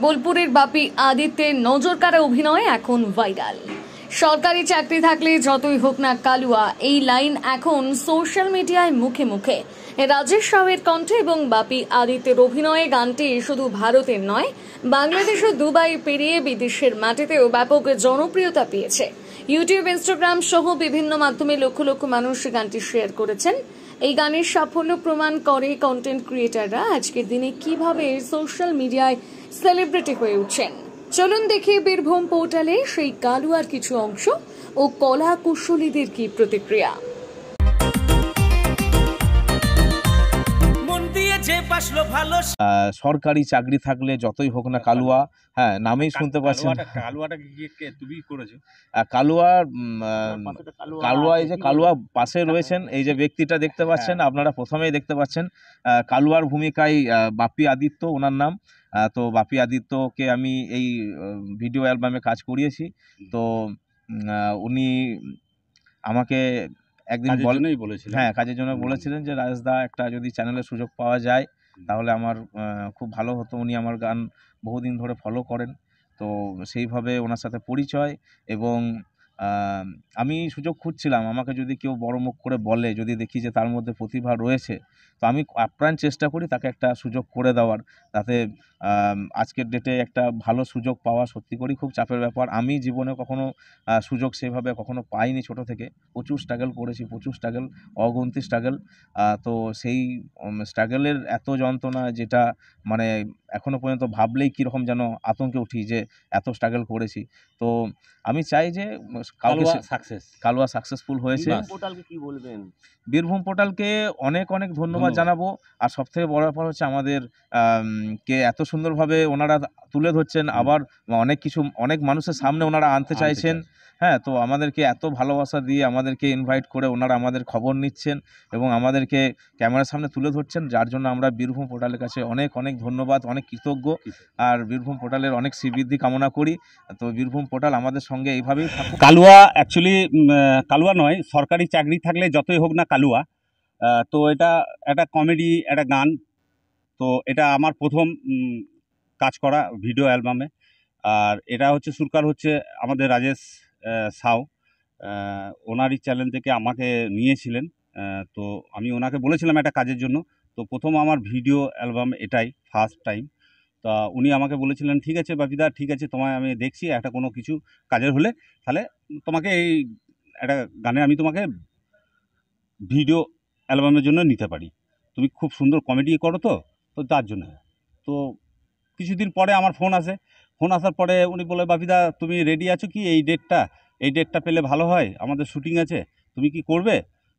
বোলপুরের বাপি আদিত্যের নজরকাড়া অভিনয় এখন ভাইরাল। সরকারি চাকরি থাকলে যতই হোক না কালুয়া, এই লাইন এখন সোশ্যাল মিডিয়ায় মুখে মুখে। রাজেশ সাউয়ের কণ্ঠে এবং বাপি আদিত্যের অভিনয়ে গানটি শুধু ভারতের নয়, বাংলাদেশ ও দুবাই পেরিয়ে বিদেশের মাটিতেও ব্যাপক জনপ্রিয়তা পেয়েছে। ইউটিউব, ইনস্টাগ্রাম সহ বিভিন্ন মাধ্যমে লক্ষ লক্ষ মানুষ গানটি শেয়ার করেছেন। এই গানের সাফল্য প্রমাণ করে কন্টেন্ট ক্রিয়েটাররা আজকের দিনে কিভাবে সোশ্যাল মিডিয়ায় সেলিব্রিটি হয়ে উঠছেন। চলুন দেখি বীরভূম পোর্টালে সেই কালুয়ার কিছু অংশ ও কলা কুশলীদের কি প্রতিক্রিয়া। সরকারি চাকরি থাকলে যতই হোক না কালুয়া, হ্যাঁ নামেই শুনতে পাচ্ছেন। কালুয়া এই যে কালুয়া পাশে রয়েছেন, এই যে ব্যক্তিটা দেখতে পাচ্ছেন, আপনারা প্রথমেই দেখতে পাচ্ছেন কালুয়ার ভূমিকায় বাপি আদিত্য ওনার নাম। তো বাপি আদিত্যকে আমি এই ভিডিও অ্যালবামে কাজ করিয়েছি। তো উনি আমাকে একদিন কাজের জন্য বলেছিলেন যে রাজদা একটা যদি চ্যানেলের সুযোগ পাওয়া যায় তাহলে আমার খুব ভালো হতো। উনি আমার গান বহুদিন ধরে ফলো করেন, তো সেইভাবে ওনার সাথে পরিচয়। এবং আমি সুযোগ খুঁজছিলাম, আমাকে যদি কেউ বড় মুখ করে বলে, যদি দেখি যে তার মধ্যে প্রতিভা রয়েছে, তো আমি আপ্রাণ চেষ্টা করি তাকে একটা সুযোগ করে দেওয়ার, তাতে আজকের ডেটে একটা ভালো সুযোগ পাওয়া সত্যি করি খুব চাপের ব্যাপার। আমি জীবনে কখনো সুযোগ সেভাবে কখনো পাইনি। ছোট থেকে প্রচুর স্ট্রাগল করেছি, প্রচুর স্ট্রাগল, অগুন্তি স্ট্রাগল। তো সেই স্ট্রাগলের এত যন্ত্রণা, যেটা মানে এখনো পর্যন্ত ভাবলেই কীরকম যেন আতঙ্কে উঠি যে এত স্ট্রাগল করেছি। তো আমি চাই যে কালুয়া সাকসেসফুল হয়েছে। কি বলবেন? বীরভূম পোর্টালকে অনেক অনেক ধন্যবাদ জানাবো। আর সবথেকে বড় ব্যাপার হচ্ছে আমাদের কে এত সুন্দরভাবে ওনারা তুলে ধরছেন, আবার অনেক মানুষের সামনে ওনারা আনতে চাইছেন। হ্যাঁ, তো আমাদেরকে এত ভালোবাসা দিয়ে আমাদেরকে ইনভাইট করে ওনারা আমাদের খবর নিচ্ছেন এবং আমাদেরকে ক্যামেরার সামনে তুলে ধরছেন, যার জন্য আমরা বীরভূম পোর্টালের কাছে অনেক অনেক ধন্যবাদ, অনেক কৃতজ্ঞ। আর বীরভূম পোর্টালের অনেক শ্রীবৃদ্ধি কামনা করি। তো বীরভূম পোর্টাল আমাদের সঙ্গে এইভাবেই থাকুক। কালুয়া অ্যাকচুয়ালি কালুয়া নয়, সরকারি চাকরি থাকলে যতই হোক না কালুয়া। তো এটা একটা কমেডি, একটা গান। তো এটা আমার প্রথম কাজ করা ভিডিও অ্যালবামে। আর এটা হচ্ছে সুরকার হচ্ছে আমাদের রাজেশ সাউ। ওনারই চ্যানেল থেকে আমাকে নিয়েছিলেন। তো আমি ওনাকে বলেছিলাম একটা কাজের জন্য। তো প্রথম আমার ভিডিও অ্যালবাম এটাই, ফার্স্ট টাইম। তা উনি আমাকে বলেছিলেন, ঠিক আছে বাপিদা, ঠিক আছে, তোমায় আমি দেখছি একটা কোনো কিছু কাজের হলে তাহলে তোমাকে এই একটা গানে আমি তোমাকে ভিডিও অ্যালবামের জন্য নিতে পারি। তুমি খুব সুন্দর কমেডি করো, তো তার জন্য। তো কিছুদিন পরে আমার ফোন আসে। ফোন আসার পরে উনি বলে, বাপিদা তুমি রেডি আছো কি এই ডেটটা পেলে ভালো হয়, আমাদের শুটিং আছে, তুমি কি করবে?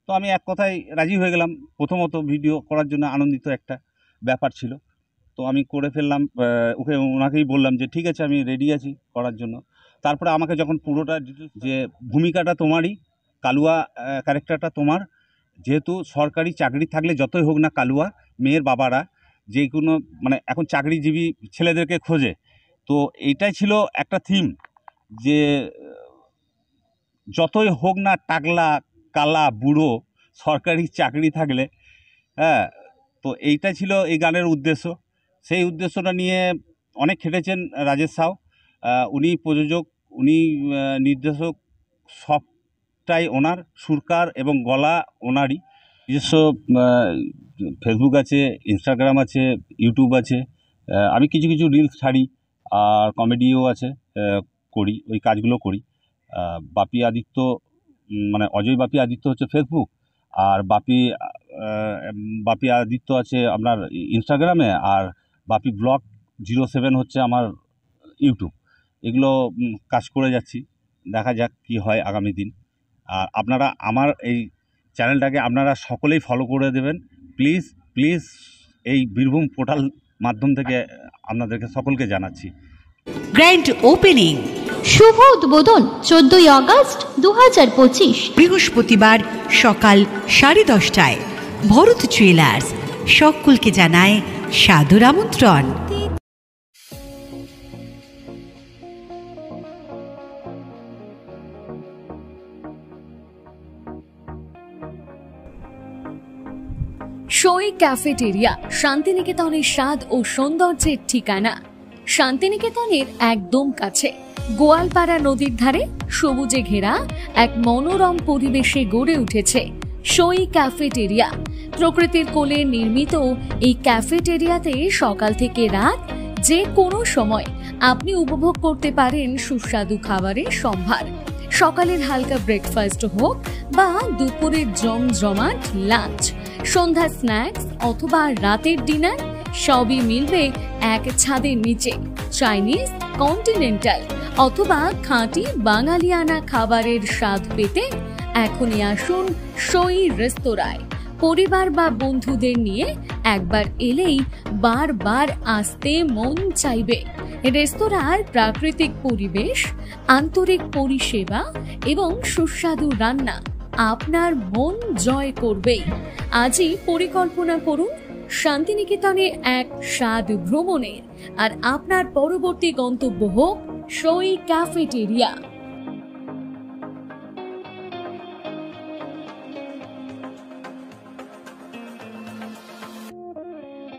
তো আমি এক কথায় রাজি হয়ে গেলাম। প্রথমত ভিডিও করার জন্য আনন্দিত একটা ব্যাপার ছিল। তো আমি করে ফেললাম। ওনাকেই বললাম যে ঠিক আছে, আমি রেডি আছি করার জন্য। তারপরে আমাকে যখন পুরোটা যে ভূমিকাটা তোমারই, কালুয়া ক্যারেক্টারটা তোমার, যেহেতু সরকারি চাকরি থাকলে যতই হোক না কালুয়া, মেয়ের বাবারা যে কোনো মানে এখন চাকরিজীবী ছেলেদেরকে খোঁজে। তো এইটাই ছিল একটা থিম, যে যতই হোক না টাকলা কালা বুড়ো, সরকারি চাকরি থাকলে। হ্যাঁ, তো এইটা ছিল এই গানের উদ্দেশ্য। সেই উদ্দেশ্যটা নিয়ে অনেক খেটেছেন রাজেশ সাউ। উনি প্রযোজক, উনি নির্দেশক, সবটাই ওনার, সুরকার এবং গলা ওনারই। নিজস্ব ফেসবুক আছে, ইনস্টাগ্রাম আছে, ইউটিউব আছে। আমি কিছু কিছু রিলস ছাড়ি, আর কমেডিও আছে, করি, ওই কাজগুলো করি। বাপি আদিত্য মানে অজয় বাপি আদিত্য হচ্ছে ফেসবুক, আর বাপি আদিত্য আছে আপনার ইনস্টাগ্রামে, আর বাপি ব্লগ 07 হচ্ছে আমার ইউটিউব। এগুলো কাজ করে যাচ্ছি, দেখা যাক কি হয় আগামী দিন। আর আপনারা আমার এই চ্যানেলটাকে আপনারা সকলেই ফলো করে দেবেন প্লিজ প্লিজ। এই বীরভূম পোর্টাল মাধ্যম থেকে আপনাদেরকে সকলকে জানাচ্ছি। গ্র্যান্ড ওপেনিং, শুভ উদ্বোধন 14ই আগস্ট 2025, বৃহস্পতিবার সকাল 10:30টায় ভরত জুয়েলার্স সকলকে জানায় সাদর আমন্ত্রণ। সই ক্যাফেটেরিয়া, শান্তিনিকেতনের স্বাদ ও সৌন্দর্যের ঠিকানা। শান্তিনিকেতনের একদম কাছে গোয়ালপাড়া নদীর ধারে সবুজে ঘেরা এক মনোরম পরিবেশে গড়ে উঠেছে সই ক্যাফেটেরিয়া। প্রকৃতির কোলে নির্মিত এই ক্যাফেটেরিয়াতে সকাল থেকে রাত যে কোনো সময় আপনি উপভোগ করতে পারেন সুস্বাদু খাবারের সম্ভার। সকালের হালকা ব্রেকফাস্ট হোক বা দুপুরের জমজমাট লাঞ্চ, সন্ধ্যার স্ন্যাক্স অথবা রাতের ডিনার, সবই মিলবে এক ছাদের নিচে। চাইনিজ, কন্টিনেন্টাল অথবা খাঁটি বাঙালিয়ানা খাবারের স্বাদ পেতে এখনই আসুন সই রেস্তোরাঁয়। পরিবার বা বন্ধুদের নিয়ে একবার এলেই বারবার আসতে মন চাইবে। রেস্তোরাঁর প্রাকৃতিক পরিবেশ, আন্তরিক পরিষেবা এবং সুস্বাদু রান্না আপনার মন জয় করবেই। আজই পরিকল্পনা করুন শান্তিনিকেতনে এক স্বাদ ভ্রমণের, আর আপনার পরবর্তী গন্তব্য হোক সই ক্যাফেটেরিয়া।